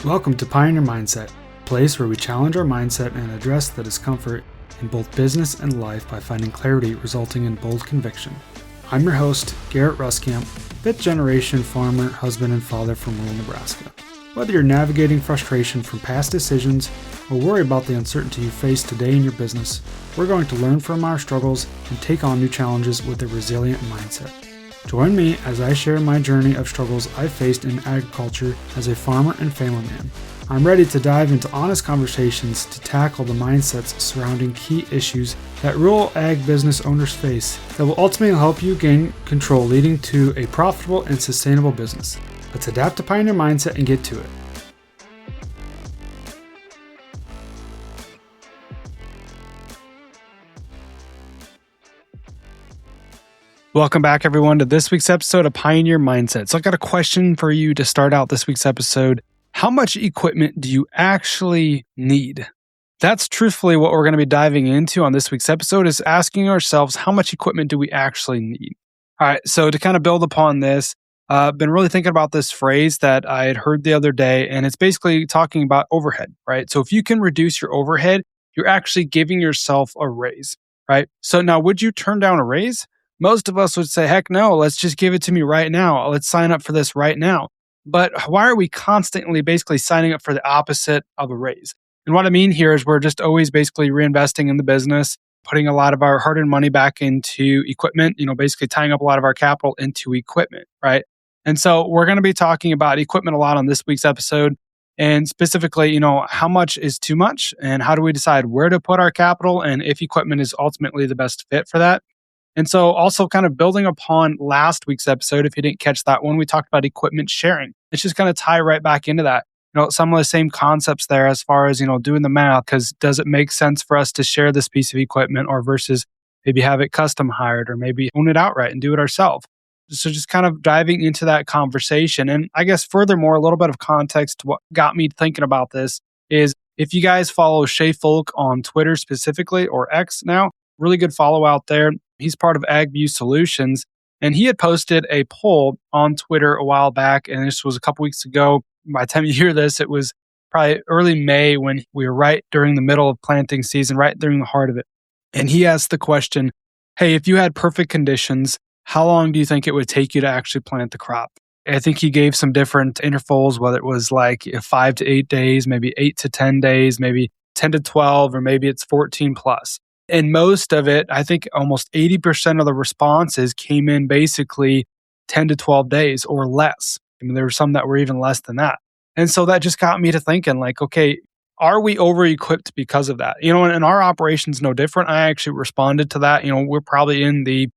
Welcome to Pioneer Mindset, a place where we challenge our mindset and address the discomfort in both business and life by finding clarity resulting in bold conviction. I'm your host, Garrett Ruskamp, fifth generation farmer, husband, and father from rural Nebraska. Whether you're navigating frustration from past decisions or worry about the uncertainty you face today in your business, we're going to learn from our struggles and take on new challenges with a resilient mindset. Join me as I share my journey of struggles I faced in agriculture as a farmer and family man. I'm ready to dive into honest conversations to tackle the mindsets surrounding key issues that rural ag business owners face that will ultimately help you gain control, leading to a profitable and sustainable business. Let's adapt to Pioneer Mindset and get to it. Welcome back, everyone, to this week's episode of Pioneer Mindset. So I got a question for you to start out this week's episode. How much equipment do you actually need? That's truthfully what we're going to be diving into on this week's episode, is asking ourselves, how much equipment do we actually need? All right, so to kind of build upon this, I've been really thinking about this phrase that I had heard the other day, and it's basically talking about overhead, right? So if you can reduce your overhead, you're actually giving yourself a raise, right? So now, would you turn down a raise? Most of us would say, heck no, let's just give it to me right now. Let's sign up for this right now. But why are we constantly basically signing up for the opposite of a raise? And what I mean here is we're just always basically reinvesting in the business, putting a lot of our hard-earned money back into equipment, basically tying up a lot of our capital into equipment, right? And so we're going to be talking about equipment a lot on this week's episode. And specifically, how much is too much, and how do we decide where to put our capital, and if equipment is ultimately the best fit for that. And so also kind of building upon last week's episode, if you didn't catch that one, we talked about equipment sharing. It's just going to tie right back into that. Some of the same concepts there as far as, doing the math, because does it make sense for us to share this piece of equipment or versus maybe have it custom hired or maybe own it outright and do it ourselves? So just kind of diving into that conversation. And I guess furthermore, a little bit of context to what got me thinking about this is if you guys follow Shay Folk on Twitter specifically, or X now, really good follow out there. He's part of AgView Solutions, and he had posted a poll on Twitter a while back, and this was a couple weeks ago. By the time you hear this, it was probably early May when we were right during the middle of planting season, right during the heart of it. And he asked the question, hey, if you had perfect conditions, how long do you think it would take you to actually plant the crop? I think he gave some different intervals, whether it was like 5 to 8 days, maybe 8 to 10 days, maybe 10 to 12, or maybe it's 14 plus. And most of it, I think almost 80% of the responses came in basically 10 to 12 days or less. There were some that were even less than that. And so that just got me to thinking like, okay, are we over-equipped because of that? And our operation's no different. I actually responded to that. We're probably in the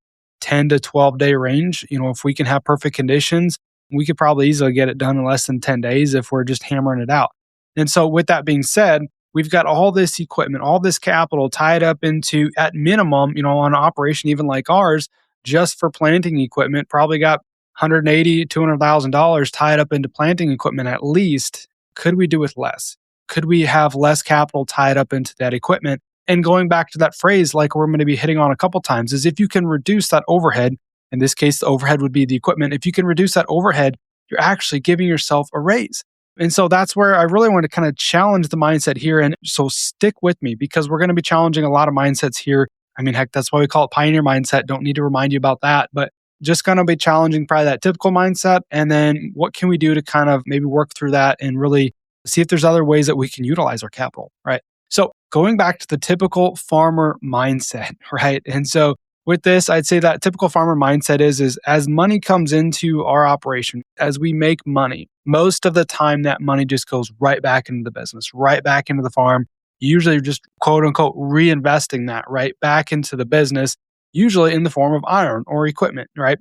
10 to 12 day range. If we can have perfect conditions, we could probably easily get it done in less than 10 days if we're just hammering it out. And so with that being said, we've got all this equipment, all this capital tied up into, at minimum, on an operation even like ours, just for planting equipment, probably got $180,000, $200,000 tied up into planting equipment at least. Could we do with less? Could we have less capital tied up into that equipment? And going back to that phrase, like we're going to be hitting on a couple times, is if you can reduce that overhead, in this case, the overhead would be the equipment. If you can reduce that overhead, you're actually giving yourself a raise. And so that's where I really want to kind of challenge the mindset here. And so stick with me because we're going to be challenging a lot of mindsets here. Heck, that's why we call it Pioneer Mindset. Don't need to remind you about that, but just going to be challenging probably that typical mindset. And then what can we do to kind of maybe work through that and really see if there's other ways that we can utilize our capital, right? So going back to the typical farmer mindset, right? And so with this, I'd say that typical farmer mindset is as money comes into our operation, as we make money, most of the time that money just goes right back into the business, right back into the farm. Usually just quote unquote reinvesting that right back into the business, usually in the form of iron or equipment, right?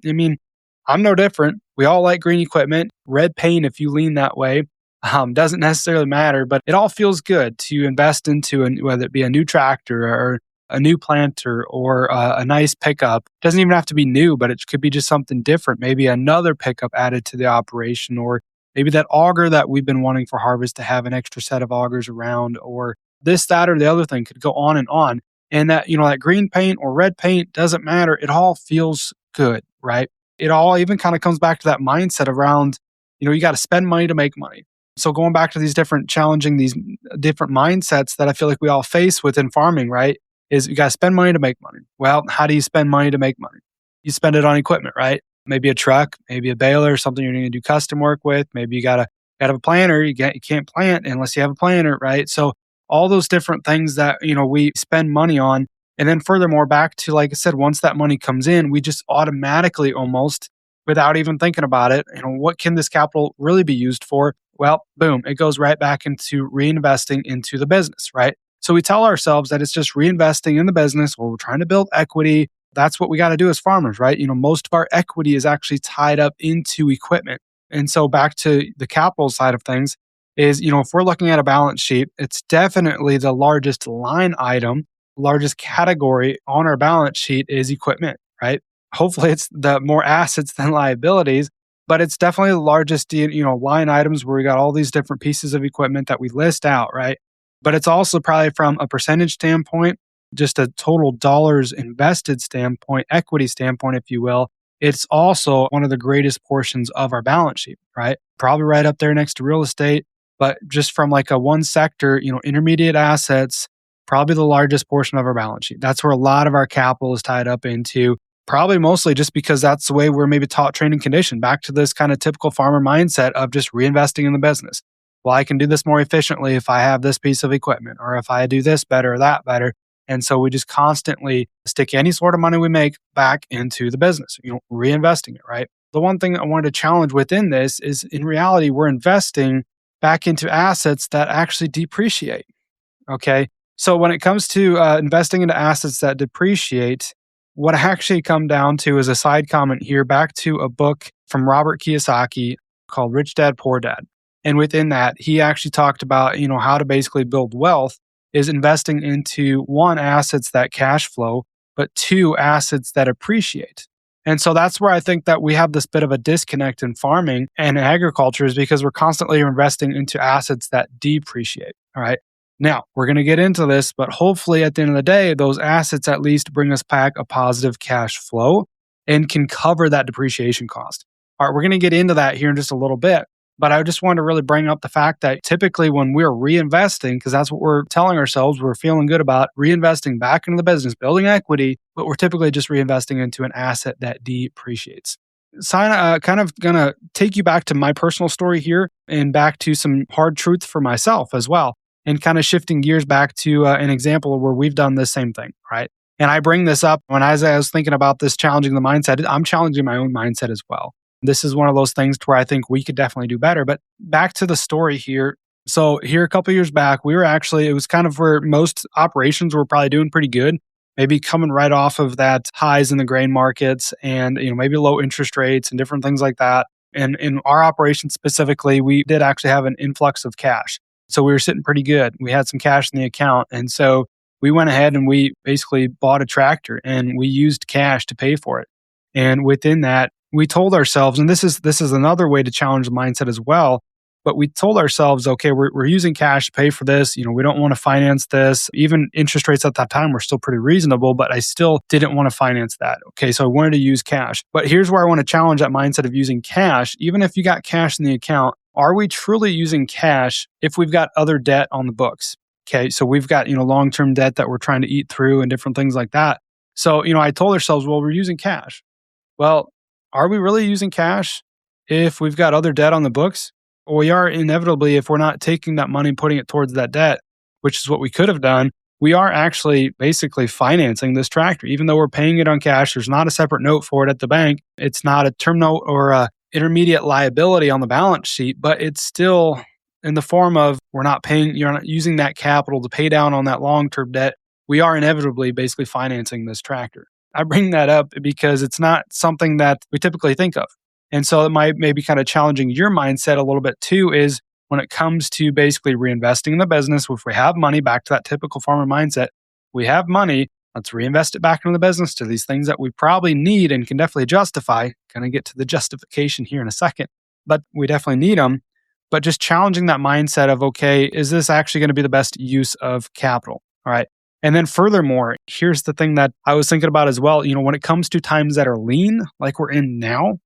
I'm no different. We all like green equipment, red paint if you lean that way. Doesn't necessarily matter, but it all feels good to invest into, whether it be a new tractor or a new planter or a nice pickup. It doesn't even have to be new, but it could be just something different. Maybe another pickup added to the operation, or maybe that auger that we've been wanting for harvest to have an extra set of augers around, or this, that, or the other thing. Could go on and on. And that, that green paint or red paint doesn't matter. It all feels good, right? It all even kind of comes back to that mindset around, you got to spend money to make money. So going back to these different challenging these different mindsets that I feel like we all face within farming, right? Is you got to spend money to make money. Well, how do you spend money to make money? You spend it on equipment, right? Maybe a truck, maybe a baler, something you're going to do custom work with. Maybe you got to have a planter. You can't plant unless you have a planter, right? So all those different things that we spend money on, and then furthermore, back to like I said, once that money comes in, we just automatically almost without even thinking about it, what can this capital really be used for? Well, boom, it goes right back into reinvesting into the business, right? So we tell ourselves that it's just reinvesting in the business or we're trying to build equity. That's what we got to do as farmers, right? Most of our equity is actually tied up into equipment. And so back to the capital side of things is, if we're looking at a balance sheet, it's definitely the largest line item, largest category on our balance sheet is equipment, right? Hopefully it's the more assets than liabilities, but it's definitely the largest, line items where we got all these different pieces of equipment that we list out, right? But it's also probably from a percentage standpoint, just a total dollars invested standpoint, equity standpoint, if you will. It's also one of the greatest portions of our balance sheet, right? Probably right up there next to real estate, but just from like a one sector, intermediate assets, probably the largest portion of our balance sheet. That's where a lot of our capital is tied up into. Probably mostly just because that's the way we're maybe taught, trained, and conditioned. Back to this kind of typical farmer mindset of just reinvesting in the business. Well, I can do this more efficiently if I have this piece of equipment, or if I do this better or that better. And so we just constantly stick any sort of money we make back into the business, reinvesting it, right? The one thing I wanted to challenge within this is in reality, we're investing back into assets that actually depreciate. Okay. So when it comes to investing into assets that depreciate, what I actually come down to is a side comment here back to a book from Robert Kiyosaki called Rich Dad, Poor Dad. And within that, he actually talked about, how to basically build wealth is investing into one, assets that cash flow, but two, assets that appreciate. And so that's where I think that we have this bit of a disconnect in farming and agriculture is because we're constantly investing into assets that depreciate. All right. Now, we're going to get into this, but hopefully at the end of the day, those assets at least bring us back a positive cash flow and can cover that depreciation cost. All right, we're going to get into that here in just a little bit. But I just want to really bring up the fact that typically when we're reinvesting, because that's what we're telling ourselves, we're feeling good about reinvesting back into the business, building equity, but we're typically just reinvesting into an asset that depreciates. So kind of going to take you back to my personal story here and back to some hard truths for myself as well. And kind of shifting gears back to an example where we've done the same thing, right? And I bring this up when as I was thinking about this, challenging the mindset, I'm challenging my own mindset as well. This is one of those things to where I think we could definitely do better. But back to the story here. So here a couple of years back, it was kind of where most operations were probably doing pretty good, maybe coming right off of that highs in the grain markets and maybe low interest rates and different things like that. And in our operation specifically, we did actually have an influx of cash. So we were sitting pretty good. We had some cash in the account. And so we went ahead and we basically bought a tractor and we used cash to pay for it. And within that, we told ourselves, and this is another way to challenge the mindset as well, but we told ourselves, okay, we're using cash to pay for this. We don't want to finance this. Even interest rates at that time were still pretty reasonable, but I still didn't want to finance that. Okay, so I wanted to use cash. But here's where I want to challenge that mindset of using cash. Even if you got cash in the account, are we truly using cash if we've got other debt on the books? Okay, so we've got, long-term debt that we're trying to eat through and different things like that. So, I told ourselves, well, we're using cash. Well, are we really using cash if we've got other debt on the books? Well, we are inevitably, if we're not taking that money and putting it towards that debt, which is what we could have done, we are actually basically financing this tractor. Even though we're paying it on cash, there's not a separate note for it at the bank. It's not a term note or a intermediate liability on the balance sheet, but it's still in the form of you're not using that capital to pay down on that long-term debt. We are inevitably basically financing this tractor. I bring that up because it's not something that we typically think of. And so it might maybe kind of challenging your mindset a little bit too is when it comes to basically reinvesting in the business, if we have money, back to that typical farmer mindset, we have money, let's reinvest it back into the business to these things that we probably need and can definitely justify. Going to get to the justification here in a second, but we definitely need them. But just challenging that mindset of, okay, is this actually going to be the best use of capital? All right. And then furthermore, here's the thing that I was thinking about as well. When it comes to times that are lean, like we're in now,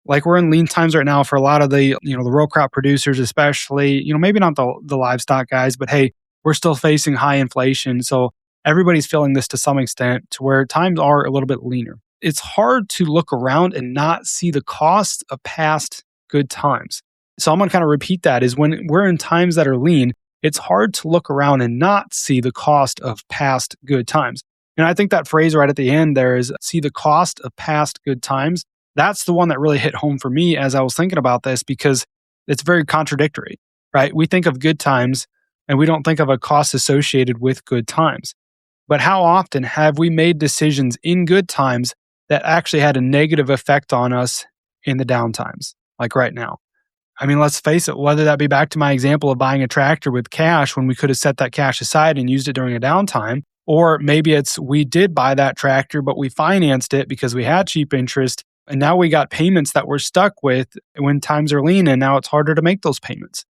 Like we're in lean times right now for a lot of the row crop producers, especially, maybe not the livestock guys, but hey, we're still facing high inflation. So everybody's feeling this to some extent to where times are a little bit leaner. It's hard to look around and not see the cost of past good times. So I'm going to kind of repeat that is when we're in times that are lean, it's hard to look around and not see the cost of past good times. And I think that phrase right at the end there is see the cost of past good times. That's the one that really hit home for me as I was thinking about this because it's very contradictory, right? We think of good times and we don't think of a cost associated with good times. But how often have we made decisions in good times that actually had a negative effect on us in the down times, like right now? I mean, let's face it, whether that be back to my example of buying a tractor with cash when we could have set that cash aside and used it during a downtime, or maybe it's we did buy that tractor, but we financed it because we had cheap interest. And now we got payments that we're stuck with when times are lean, and now it's harder to make those payments.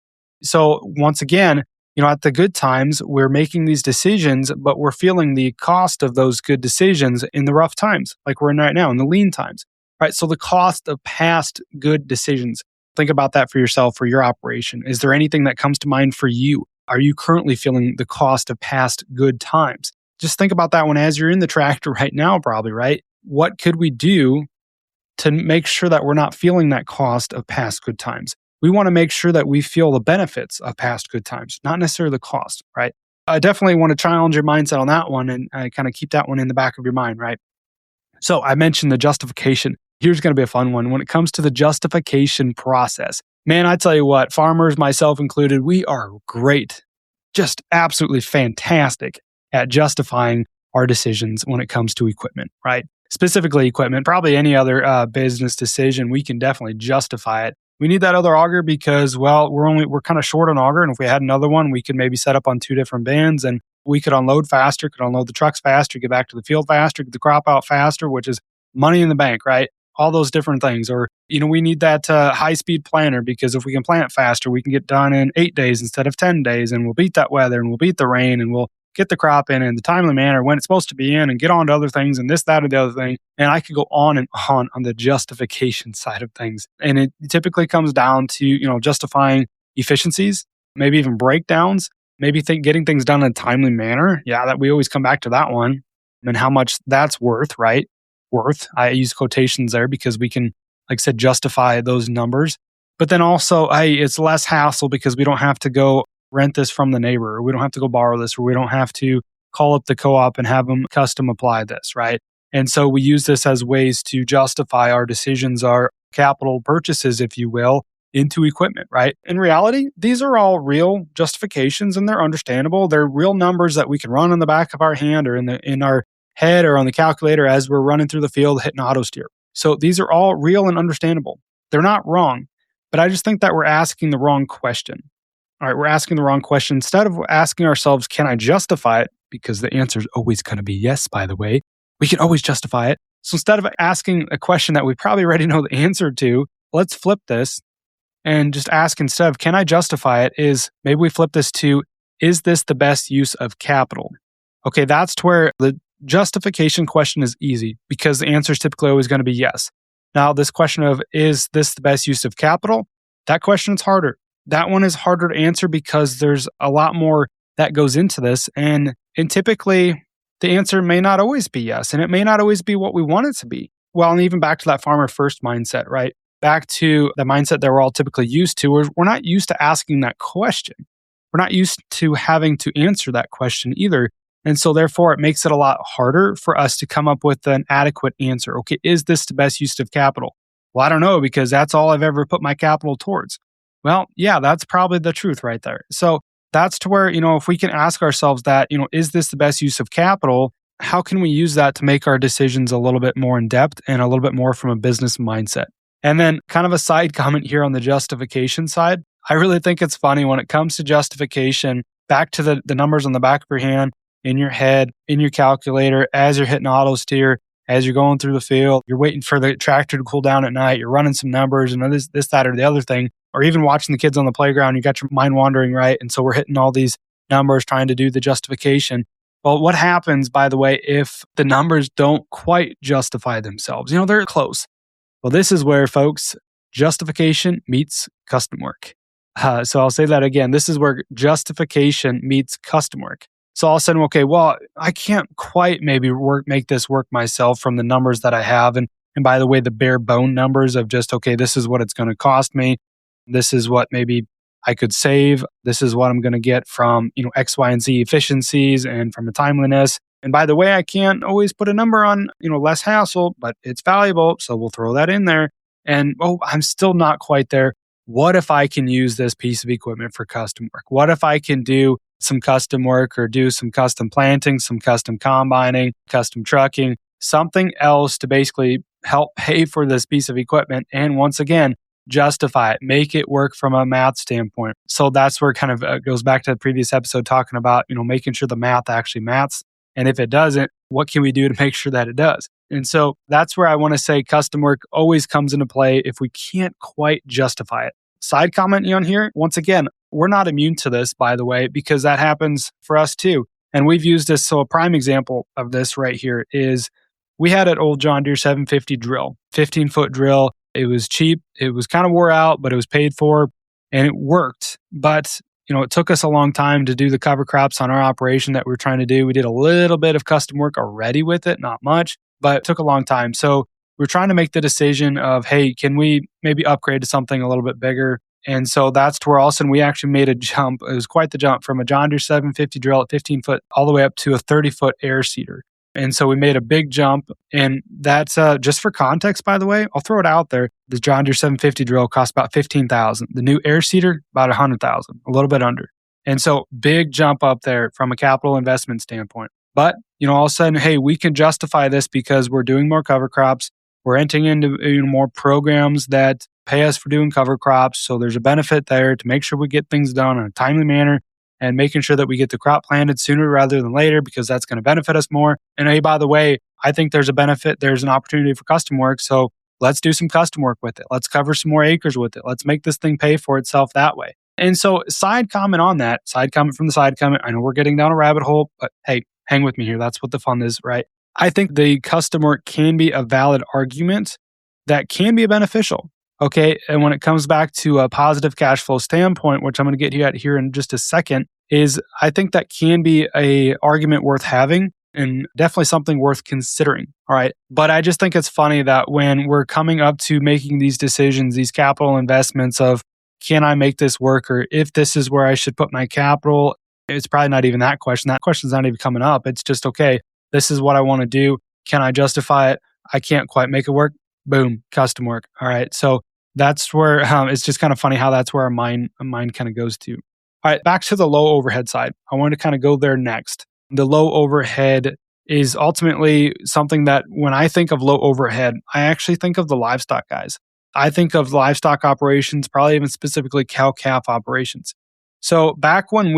So once again, at the good times, we're making these decisions, but we're feeling the cost of those good decisions in the rough times, like we're in right now, in the lean times, right? So the cost of past good decisions. Think about that for yourself, for your operation. Is there anything that comes to mind for you? Are you currently feeling the cost of past good times? Just think about that one as you're in the tractor right now, probably, right? What could we do to make sure that we're not feeling that cost of past good times? We want to make sure that we feel the benefits of past good times, not necessarily the cost, right? I definitely want to challenge your mindset on that one and kind of keep that one in the back of your mind, right? So I mentioned the justification. Here's going to be a fun one. When it comes to the justification process, man, I tell you what, farmers, myself included, we are great, just absolutely fantastic at justifying our decisions when it comes to equipment, right? Specifically equipment, probably any other business decision, we can definitely justify it. We need that other auger because, well, we're kind of short on auger. And if we had another one, we could maybe set up on two different bins and we could unload faster, could unload the trucks faster, get back to the field faster, get the crop out faster, which is money in the bank, right? All those different things. Or, we need that high-speed planter because if we can plant faster, we can get done in 8 days instead of 10 days. And we'll beat that weather and we'll beat the rain and we'll get the crop in the timely manner when it's supposed to be in and get on to other things and this, that, or the other thing. And I could go on and on the justification side of things. And it typically comes down to, justifying efficiencies, maybe even breakdowns, maybe getting things done in a timely manner. Yeah, that we always come back to that one and how much that's worth, right? Worth. I use quotations there because we can, like I said, justify those numbers. But then also, hey, it's less hassle because we don't have to go rent this from the neighbor, or we don't have to go borrow this, or we don't have to call up the co-op and have them custom apply this, right? And so we use this as ways to justify our decisions, our capital purchases, if you will, into equipment, right? In reality, these are all real justifications and they're understandable. They're real numbers that we can run on the back of our hand or in our head or on the calculator as we're running through the field hitting auto steer. So these are all real and understandable. They're not wrong, but I just think that we're asking the wrong question. All right, we're asking the wrong question. Instead of asking ourselves, can I justify it? Because the answer is always going to be yes, by the way. We can always justify it. So instead of asking a question that we probably already know the answer to, let's flip this and just ask instead of, can I justify it? Is maybe we flip this to, is this the best use of capital? Okay, that's to where the justification question is easy because the answer is typically always going to be yes. Now, this question of, is this the best use of capital? That question is harder. That one is harder to answer because there's a lot more that goes into this. And typically, the answer may not always be yes. And it may not always be what we want it to be. Well, and even back to that farmer first mindset, right? Back to the mindset that we're all typically used to, we're not used to asking that question. We're not used to having to answer that question either. And so therefore, it makes it a lot harder for us to come up with an adequate answer. Okay, is this the best use of capital? Well, I don't know because that's all I've ever put my capital towards. Well, yeah, that's probably the truth right there. So that's to where, if we can ask ourselves that, is this the best use of capital? How can we use that to make our decisions a little bit more in depth and a little bit more from a business mindset? And then kind of a side comment here on the justification side. I really think it's funny when it comes to justification, back to the numbers on the back of your hand, in your head, in your calculator, as you're hitting auto steer, as you're going through the field, you're waiting for the tractor to cool down at night, you're running some numbers and this, that, or the other thing, or even watching the kids on the playground, you got your mind wandering, right? And so we're hitting all these numbers trying to do the justification. Well, what happens, by the way, if the numbers don't quite justify themselves? They're close. Well, this is where, folks, justification meets custom work. So I'll say that again. This is where justification meets custom work. So all of a sudden, okay, well, I can't quite maybe make this work myself from the numbers that I have. And by the way, the bare bone numbers of just, okay, this is what it's going to cost me. This is what maybe I could save. This is what I'm going to get from, X, Y, and Z efficiencies and from the timeliness. And by the way, I can't always put a number on, less hassle, but it's valuable. So we'll throw that in there. And I'm still not quite there. What if I can use this piece of equipment for custom work? What if I can do some custom work or do some custom planting, some custom combining, custom trucking, something else to basically help pay for this piece of equipment? And once again, justify it, make it work from a math standpoint. So that's where it kind of goes back to the previous episode talking about, making sure the math actually maths. And if it doesn't, what can we do to make sure that it does? And so that's where I want to say custom work always comes into play if we can't quite justify it. Side comment on here, once again, we're not immune to this, by the way, because that happens for us too. And we've used this. So a prime example of this right here is we had an old John Deere 750 drill, 15-foot drill. It was cheap. It was kind of wore out, but it was paid for and it worked. But it took us a long time to do the cover crops on our operation that we were trying to do. We did a little bit of custom work already with it, not much, but it took a long time. So we're trying to make the decision of, hey, can we maybe upgrade to something a little bit bigger? And so that's to where all of a sudden we actually made a jump. It was quite the jump from a John Deere 750 drill at 15 foot all the way up to a 30-foot air seeder. And so we made a big jump. And that's just for context, by the way, I'll throw it out there. The John Deere 750 drill cost about $15,000. The new air seeder, about $100,000, a little bit under. And so big jump up there from a capital investment standpoint. But, all of a sudden, hey, we can justify this because we're doing more cover crops. We're entering into more programs that pay us for doing cover crops. So there's a benefit there to make sure we get things done in a timely manner and making sure that we get the crop planted sooner rather than later because that's going to benefit us more. And hey, by the way, I think there's a benefit. There's an opportunity for custom work. So let's do some custom work with it. Let's cover some more acres with it. Let's make this thing pay for itself that way. And so side comment on that, side comment from the side comment. I know we're getting down a rabbit hole, but hey, hang with me here. That's what the fun is, right? I think the custom work can be a valid argument that can be beneficial. Okay. And when it comes back to a positive cash flow standpoint, which I'm going to get at here in just a second, is I think that can be a argument worth having and definitely something worth considering. All right. But I just think it's funny that when we're coming up to making these decisions, these capital investments of, can I make this work? Or if this is where I should put my capital, it's probably not even that question. That question's not even coming up. It's just, okay, this is what I want to do. Can I justify it? I can't quite make it work. Boom, custom work. All right. So that's where it's just kind of funny how that's where our mind kind of goes to. All right, back to the low overhead side. I want to kind of go there next. The low overhead is ultimately something that when I think of low overhead, I actually think of the livestock guys. I think of livestock operations, probably even specifically cow-calf operations. So back when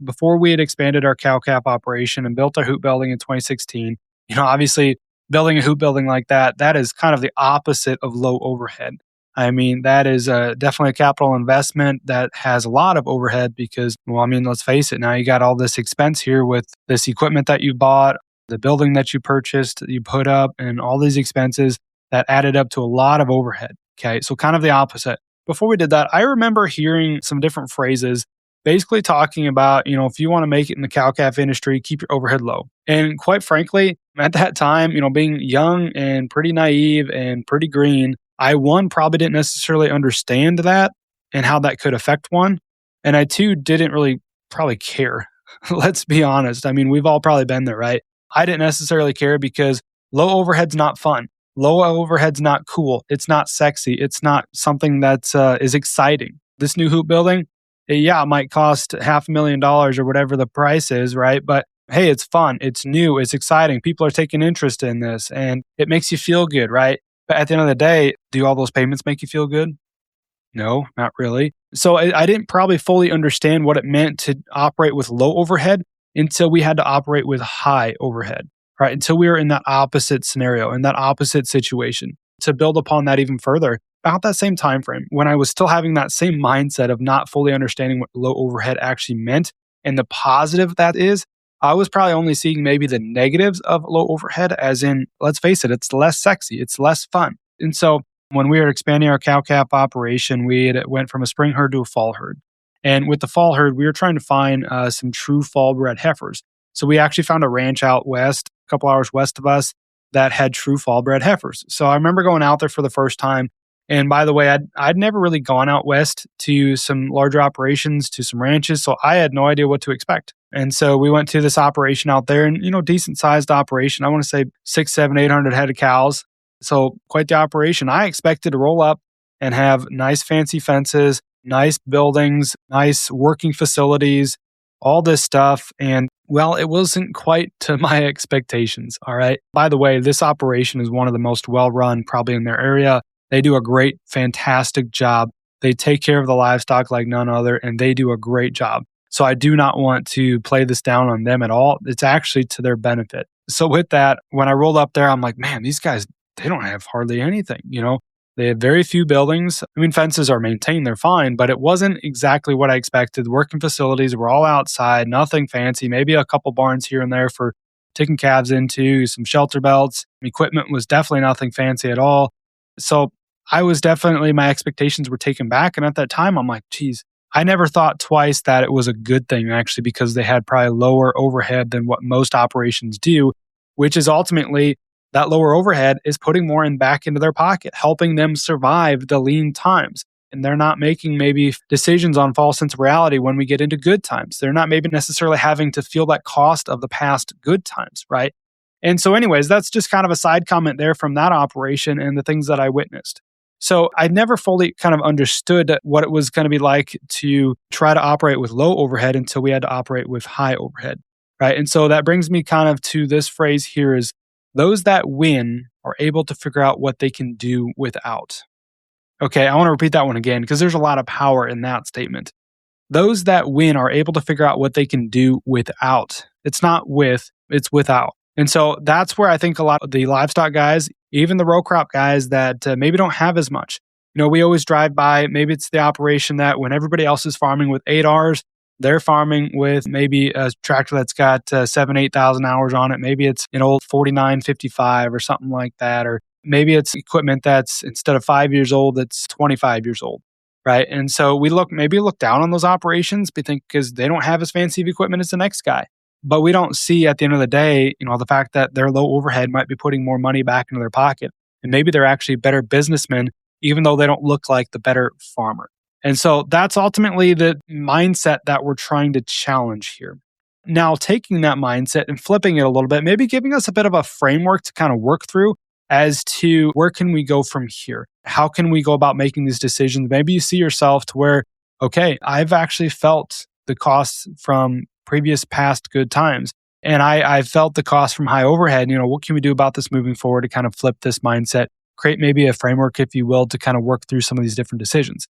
before we had expanded our cow-calf operation and built our hoop building in 2016, obviously building a hoop building like that is kind of the opposite of low overhead. I mean, that is definitely a capital investment that has a lot of overhead because, let's face it, now you got all this expense here with this equipment that you bought, the building that you purchased, that you put up, and all these expenses that added up to a lot of overhead. Okay, so kind of the opposite. Before we did that, I remember hearing some different phrases basically talking about, if you want to make it in the cow-calf industry, keep your overhead low. And quite frankly, at that time, being young and pretty naive and pretty green, I, one, probably didn't necessarily understand that and how that could affect one. And I, two, didn't really probably care. Let's be honest. We've all probably been there, right? I didn't necessarily care because low overhead's not fun. Low overhead's not cool. It's not sexy. It's not something that is exciting. This new hoop building, it might cost $500,000 or whatever the price is, right? But hey, it's fun. It's new. It's exciting. People are taking interest in this and it makes you feel good, right? But at the end of the day, do all those payments make you feel good? No, not really. So I didn't probably fully understand what it meant to operate with low overhead until we had to operate with high overhead, right? Until we were in that opposite scenario, in that opposite situation. To build upon that even further, about that same time frame, when I was still having that same mindset of not fully understanding what low overhead actually meant and the positive that is, I was probably only seeing maybe the negatives of low overhead, as in, let's face it, it's less sexy, it's less fun. And so when we were expanding our cow calf operation, went from a spring herd to a fall herd. And with the fall herd, we were trying to find some true fall bred heifers. So we actually found a ranch out west, a couple hours west of us, that had true fall bred heifers. So I remember going out there for the first time. And by the way, I'd never really gone out west to some larger operations, to some ranches. So I had no idea what to expect. And so we went to this operation out there and, decent sized operation. I want to say 6, 7, 800 head of cows. So quite the operation. I expected to roll up and have nice fancy fences, nice buildings, nice working facilities, all this stuff. And well, it wasn't quite to my expectations. All right. By the way, this operation is one of the most well run probably in their area. They do a great, fantastic job. They take care of the livestock like none other, and they do a great job. So I do not want to play this down on them at all. It's actually to their benefit. So with that, when I rolled up there, I'm like, man, these guys, they don't have hardly anything. They have very few buildings. I mean, fences are maintained, they're fine, but it wasn't exactly what I expected. Working facilities were all outside, nothing fancy, maybe a couple barns here and there for taking calves into, some shelter belts. Equipment was definitely nothing fancy at all. So my expectations were taken back. And at that time, I'm like, geez, I never thought twice that it was a good thing actually, because they had probably lower overhead than what most operations do, which is ultimately that lower overhead is putting more back into their pocket, helping them survive the lean times. And they're not making maybe decisions on false sense of reality when we get into good times. They're not maybe necessarily having to feel that cost of the past good times, right? And so anyways, that's just kind of a side comment there from that operation and the things that I witnessed. So I never fully kind of understood what it was going to be like to try to operate with low overhead until we had to operate with high overhead, right? And so that brings me kind of to this phrase here is, those that win are able to figure out what they can do without. Okay, I want to repeat that one again because there's a lot of power in that statement. Those that win are able to figure out what they can do without. It's not with, it's without. And so that's where I think a lot of the livestock guys, even the row crop guys that maybe don't have as much. We always drive by, maybe it's the operation that when everybody else is farming with 8Rs, they're farming with maybe a tractor that's got 7,000, 8,000 hours on it. Maybe it's an old 4955 or something like that. Or maybe it's equipment that's instead of 5 years old, that's 25 years old. Right. And so we look down on those operations, because they don't have as fancy of equipment as the next guy. But we don't see at the end of the day, the fact that their low overhead might be putting more money back into their pocket. And maybe they're actually better businessmen, even though they don't look like the better farmer. And so that's ultimately the mindset that we're trying to challenge here. Now, taking that mindset and flipping it a little bit, maybe giving us a bit of a framework to kind of work through as to where can we go from here? How can we go about making these decisions? Maybe you see yourself to where, okay, I've actually felt the costs from previous past good times. And I felt the cost from high overhead. What can we do about this moving forward to kind of flip this mindset, create maybe a framework, if you will, to kind of work through some of these different decisions.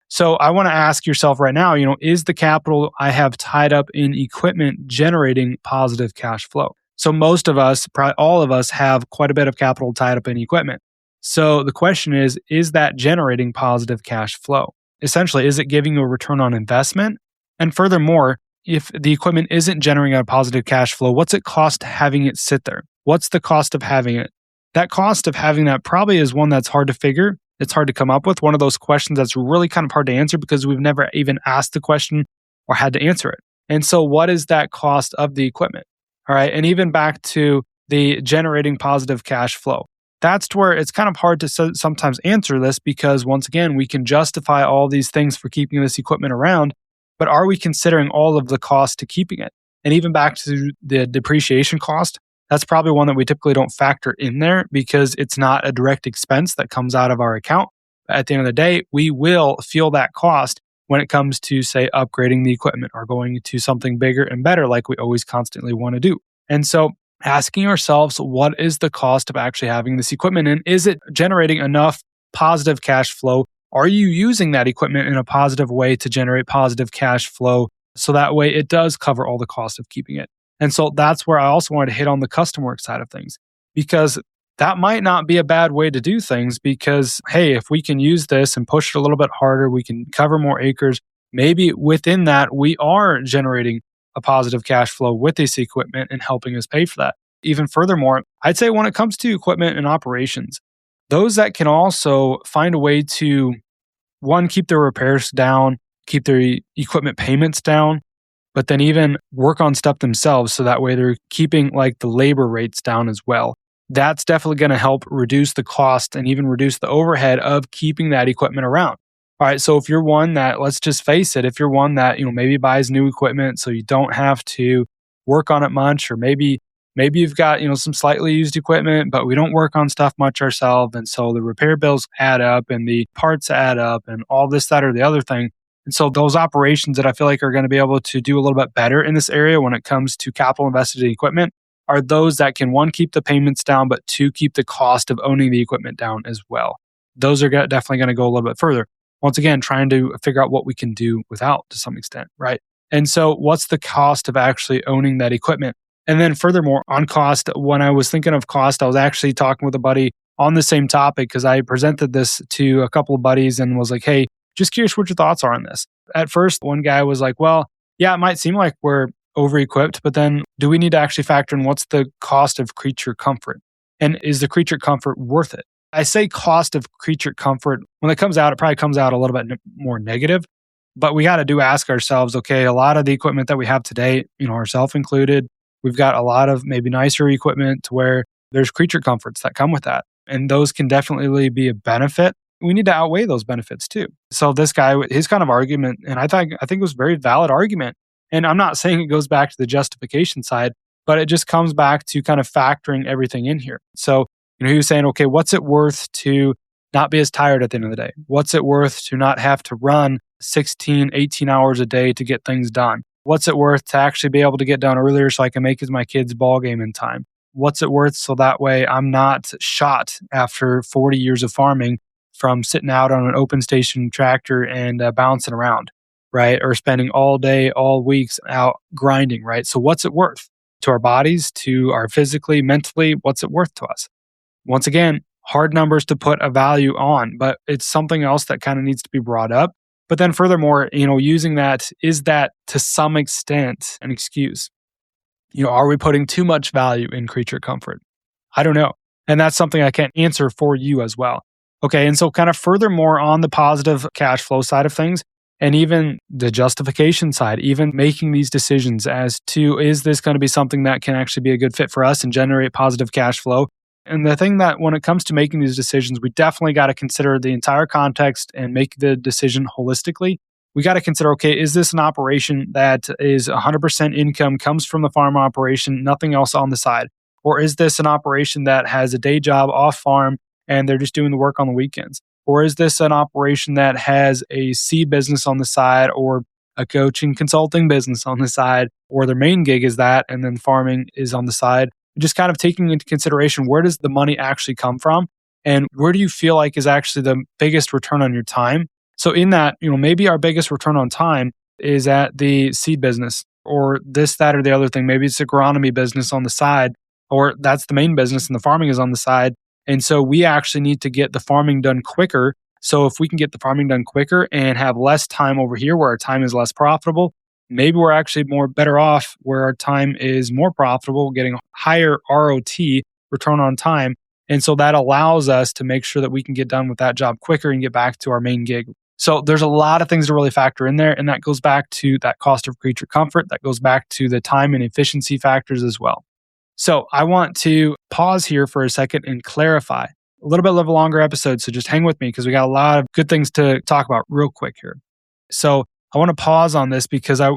So I want to ask yourself right now, is the capital I have tied up in equipment generating positive cash flow? So most of us, probably all of us, have quite a bit of capital tied up in equipment. So the question is that generating positive cash flow? Essentially, is it giving you a return on investment? And furthermore, if the equipment isn't generating a positive cash flow, what's it cost having it sit there? What's the cost of having it? That cost of having that probably is one that's hard to figure. It's hard to come up with. One of those questions that's really kind of hard to answer because we've never even asked the question or had to answer it. And so what is that cost of the equipment? All right. And even back to the generating positive cash flow. That's where it's kind of hard to sometimes answer this because once again, we can justify all these things for keeping this equipment around, but are we considering all of the cost to keeping it? And even back to the depreciation cost, that's probably one that we typically don't factor in there because it's not a direct expense that comes out of our account. But at the end of the day, we will feel that cost when it comes to, say, upgrading the equipment or going to something bigger and better like we always constantly want to do. And so asking ourselves, what is the cost of actually having this equipment? And is it generating enough positive cash flow? Are you using that equipment in a positive way to generate positive cash flow? So that way it does cover all the cost of keeping it. And so that's where I also wanted to hit on the custom work side of things, because that might not be a bad way to do things because, hey, if we can use this and push it a little bit harder, we can cover more acres. Maybe within that, we are generating a positive cash flow with this equipment and helping us pay for that. Even furthermore, I'd say when it comes to equipment and operations, those that can also find a way to, one, keep their repairs down, keep their equipment payments down, but then even work on stuff themselves so that way they're keeping like the labor rates down as well. That's definitely going to help reduce the cost and even reduce the overhead of keeping that equipment around. All right, so if you're one that, let's just face it, if you're one that, maybe buys new equipment so you don't have to work on it much, or maybe you've got, some slightly used equipment, but we don't work on stuff much ourselves, and so the repair bills add up and the parts add up and all this, that, or the other thing. And so those operations that I feel like are going to be able to do a little bit better in this area when it comes to capital invested in equipment are those that can, one, keep the payments down, but two, keep the cost of owning the equipment down as well. Those are definitely going to go a little bit further. Once again, trying to figure out what we can do without to some extent, right? And so what's the cost of actually owning that equipment? And then furthermore, on cost, when I was thinking of cost, I was actually talking with a buddy on the same topic because I presented this to a couple of buddies and was like, hey, just curious what your thoughts are on this. At first, one guy was like, well, yeah, it might seem like we're over-equipped, but then do we need to actually factor in what's the cost of creature comfort? And is the creature comfort worth it? I say cost of creature comfort. When it comes out, it probably comes out a little bit more negative, but we got to ask ourselves, okay, a lot of the equipment that we have today, ourselves included, we've got a lot of maybe nicer equipment to where there's creature comforts that come with that. And those can definitely be a benefit. We need to outweigh those benefits too. So this guy, his kind of argument, and I think it was a very valid argument. And I'm not saying it goes back to the justification side, but it just comes back to kind of factoring everything in here. So, he was saying, okay, what's it worth to not be as tired at the end of the day? What's it worth to not have to run 16, 18 hours a day to get things done? What's it worth to actually be able to get done earlier so I can make it to my kid's ball game in time? What's it worth so that way I'm not shot after 40 years of farming from sitting out on an open station tractor and bouncing around, right? Or spending all day, all weeks out grinding, right? So what's it worth to our bodies, to our physically, mentally? What's it worth to us? Once again, hard numbers to put a value on, but it's something else that kind of needs to be brought up. But then furthermore, using that, is that to some extent an excuse? Are we putting too much value in creature comfort? I don't know. And that's something I can't answer for you as well. Okay. And so kind of furthermore on the positive cash flow side of things, and even the justification side, even making these decisions as to, is this going to be something that can actually be a good fit for us and generate positive cash flow? And the thing that when it comes to making these decisions, we definitely got to consider the entire context and make the decision holistically. We got to consider, okay, is this an operation that is 100% income, comes from the farm operation, nothing else on the side? Or is this an operation that has a day job off farm and they're just doing the work on the weekends? Or is this an operation that has a seed business on the side or a coaching consulting business on the side, or their main gig is that and then farming is on the side? Just kind of taking into consideration, where does the money actually come from? And where do you feel like is actually the biggest return on your time? So in that, maybe our biggest return on time is at the seed business or this, that, or the other thing. Maybe it's agronomy business on the side, or that's the main business and the farming is on the side. And so we actually need to get the farming done quicker. So if we can get the farming done quicker and have less time over here where our time is less profitable, maybe we're actually better off where our time is more profitable, getting higher ROT, return on time. And so that allows us to make sure that we can get done with that job quicker and get back to our main gig. So there's a lot of things to really factor in there. And that goes back to that cost of creature comfort. That goes back to the time and efficiency factors as well. So I want to pause here for a second and clarify. A little bit of a longer episode, so just hang with me because we got a lot of good things to talk about real quick here. So I want to pause on this because I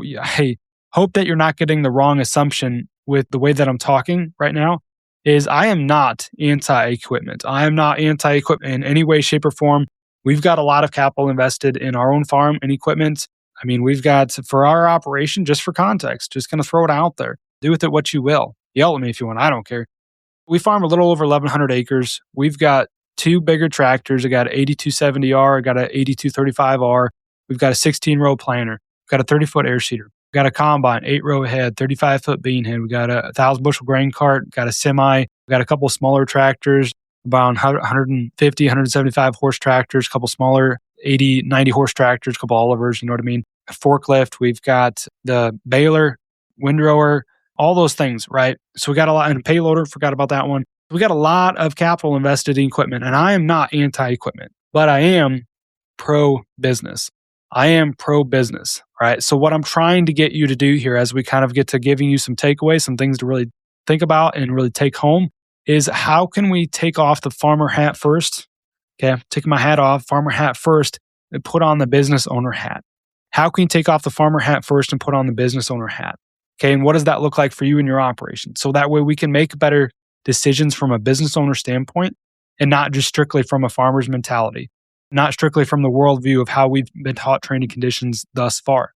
hope that you're not getting the wrong assumption with the way that I'm talking right now. Is I am not anti-equipment. I am not anti-equipment in any way, shape, or form. We've got a lot of capital invested in our own farm and equipment. I mean, we've got, for our operation, just for context, just going to throw it out there. Do with it what you will. Yell at me if you want. I don't care. We farm a little over 1,100 acres. We've got two bigger tractors. I got an 8270R. I got an 8235R. We've got a 16-row planter. We've got a 30-foot air seeder. We've got a combine, 8-row head, 35-foot bean head. We've got a 1,000-bushel grain cart. We've got a semi. We've got a couple smaller tractors, about 150, 175 horse tractors, a couple smaller 80, 90 horse tractors, a couple Olivers, you know what I mean? A forklift. We've got the baler, windrower, all those things, right? So we got a lot, and a payloader, forgot about that one. We got a lot of capital invested in equipment, and I am not anti-equipment, but I am pro-business. I am pro-business, right? So what I'm trying to get you to do here as we kind of get to giving you some takeaways, some things to really think about and really take home is how can we take off the farmer hat first? Okay, take my hat off, farmer hat first, and put on the business owner hat. How can you take off the farmer hat first and put on the business owner hat? Okay, and what does that look like for you in your operation? So that way we can make better decisions from a business owner standpoint and not just strictly from a farmer's mentality, not strictly from the worldview of how we've been taught training conditions thus far.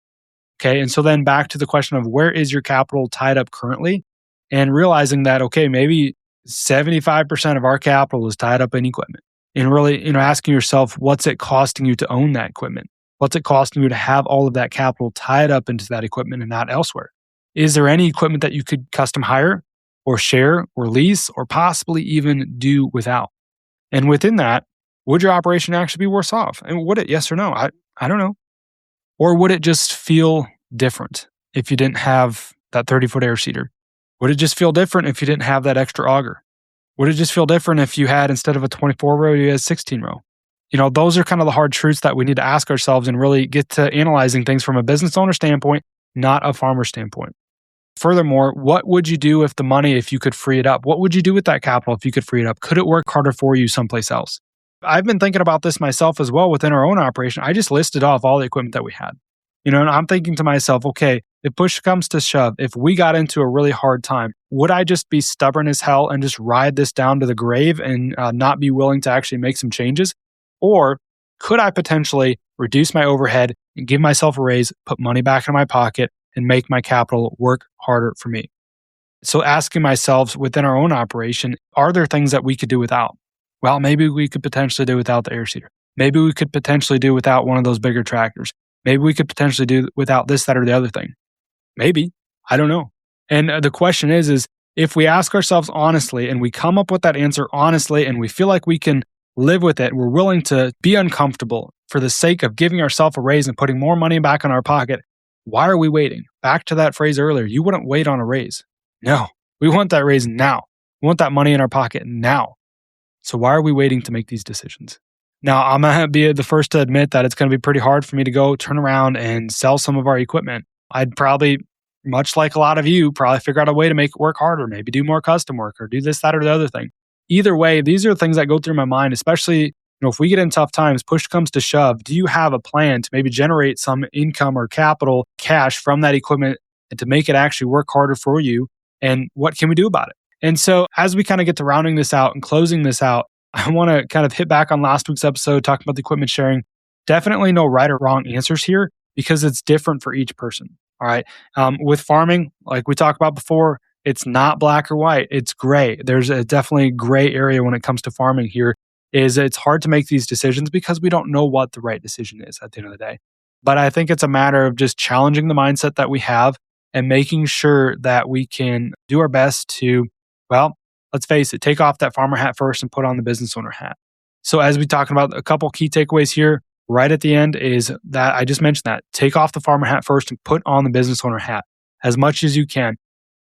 Okay, and so then back to the question of where is your capital tied up currently and realizing that, okay, maybe 75% of our capital is tied up in equipment and really, asking yourself, what's it costing you to own that equipment? What's it costing you to have all of that capital tied up into that equipment and not elsewhere? Is there any equipment that you could custom hire or share or lease or possibly even do without? And within that, would your operation actually be worse off? And would it, yes or no? I don't know. Or would it just feel different if you didn't have that 30-foot air seeder? Would it just feel different if you didn't have that extra auger? Would it just feel different if you had, instead of a 24 row, you had 16 row? Those are kind of the hard truths that we need to ask ourselves and really get to analyzing things from a business owner standpoint, not a farmer standpoint. Furthermore, what would you do if you could free it up? What would you do with that capital if you could free it up? Could it work harder for you someplace else? I've been thinking about this myself as well within our own operation. I just listed off all the equipment that we had. And I'm thinking to myself, okay, if push comes to shove, if we got into a really hard time, would I just be stubborn as hell and just ride this down to the grave and not be willing to actually make some changes? Or could I potentially reduce my overhead and give myself a raise, put money back in my pocket, and make my capital work harder for me? So asking myself within our own operation, are there things that we could do without? Well, maybe we could potentially do without the air seeder. Maybe we could potentially do without one of those bigger tractors. Maybe we could potentially do without this, that, or the other thing. Maybe. I don't know. And the question is if we ask ourselves honestly and we come up with that answer honestly and we feel like we can live with it, we're willing to be uncomfortable for the sake of giving ourselves a raise and putting more money back in our pocket, why are we waiting? Back to that phrase earlier, you wouldn't wait on a raise. No, we want that raise now. We want that money in our pocket now. So why are we waiting to make these decisions? Now, I'm going to be the first to admit that it's going to be pretty hard for me to go turn around and sell some of our equipment. I'd probably, much like a lot of you, probably figure out a way to make it work harder, maybe do more custom work or do this, that, or the other thing. Either way, these are things that go through my mind, especially if we get in tough times, push comes to shove, do you have a plan to maybe generate some income or capital, cash from that equipment and to make it actually work harder for you? And what can we do about it? And so as we kind of get to rounding this out and closing this out, I want to kind of hit back on last week's episode, talking about the equipment sharing. Definitely no right or wrong answers here because it's different for each person. All right. With farming, like we talked about before, it's not black or white. It's gray. There's a definitely gray area when it comes to farming here. It's hard to make these decisions because we don't know what the right decision is at the end of the day. But I think it's a matter of just challenging the mindset that we have and making sure that we can do our best to, well, let's face it, take off that farmer hat first and put on the business owner hat. So as we talking about a couple key takeaways here, right at the end is that I just mentioned that take off the farmer hat first and put on the business owner hat as much as you can.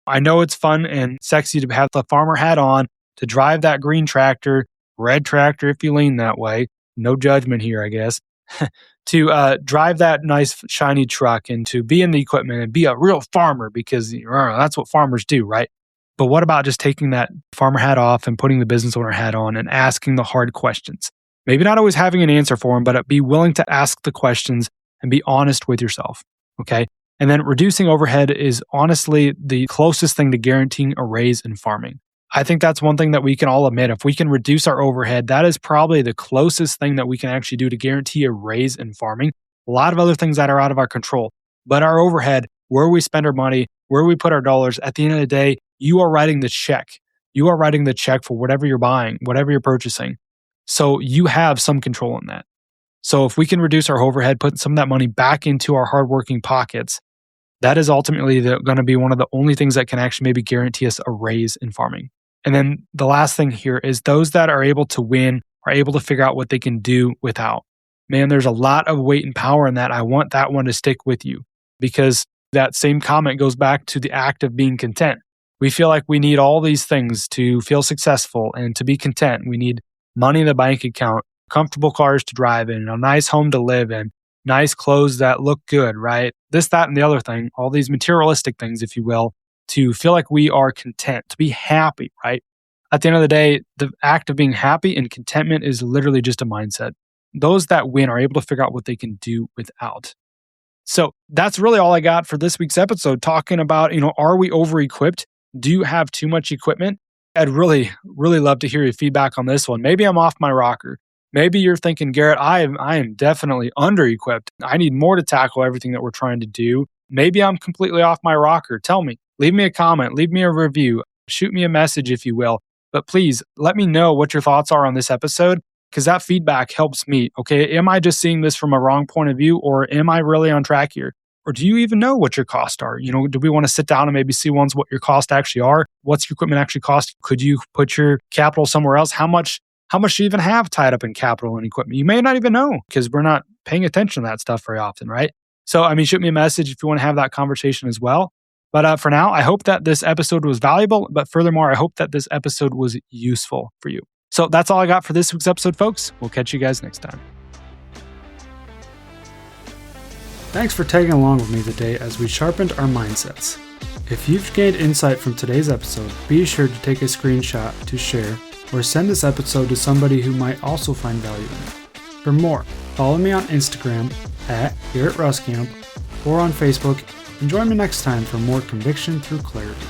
I know it's fun and sexy to have the farmer hat on, to drive that green tractor, red tractor if you lean that way, no judgment here, I guess, to drive that nice shiny truck and to be in the equipment and be a real farmer because that's what farmers do, right? But what about just taking that farmer hat off and putting the business owner hat on and asking the hard questions? Maybe not always having an answer for them, but be willing to ask the questions and be honest with yourself, okay? And then reducing overhead is honestly the closest thing to guaranteeing a raise in farming. I think that's one thing that we can all admit. If we can reduce our overhead, that is probably the closest thing that we can actually do to guarantee a raise in farming. A lot of other things that are out of our control. But our overhead, where we spend our money, where we put our dollars, at the end of the day, you are writing the check. You are writing the check for whatever you're buying, whatever you're purchasing. So you have some control in that. So if we can reduce our overhead, put some of that money back into our hardworking pockets, that is ultimately going to be one of the only things that can actually maybe guarantee us a raise in farming. And then the last thing here is those that are able to win are able to figure out what they can do without. Man, there's a lot of weight and power in that. I want that one to stick with you because that same comment goes back to the act of being content. We feel like we need all these things to feel successful and to be content. We need money in the bank account, comfortable cars to drive in, a nice home to live in, nice clothes that look good, right? This, that, and the other thing, all these materialistic things, if you will, to feel like we are content, to be happy, right? At the end of the day, the act of being happy and contentment is literally just a mindset. Those that win are able to figure out what they can do without. So that's really all I got for this week's episode, talking about, are we over equipped? Do you have too much equipment? I'd really, really love to hear your feedback on this one. Maybe I'm off my rocker. Maybe you're thinking, Garrett, I am definitely under equipped. I need more to tackle everything that we're trying to do. Maybe I'm completely off my rocker. Tell me, leave me a comment, leave me a review, shoot me a message if you will. But please let me know what your thoughts are on this episode, because that feedback helps me. Okay, am I just seeing this from a wrong point of view, or am I really on track here? Or do you even know what your costs are? Do we want to sit down and maybe see what your costs actually are? What's your equipment actually cost? Could you put your capital somewhere else? How much do you even have tied up in capital and equipment? You may not even know, because we're not paying attention to that stuff very often, right? So, shoot me a message if you want to have that conversation as well. But for now, I hope that this episode was valuable. But furthermore, I hope that this episode was useful for you. So that's all I got for this week's episode, folks. We'll catch you guys next time. Thanks for tagging along with me today as we sharpened our mindsets. If you've gained insight from today's episode, be sure to take a screenshot to share or send this episode to somebody who might also find value in it. For more, follow me on Instagram @GarrettRuskamp or on Facebook, and join me next time for more conviction through clarity.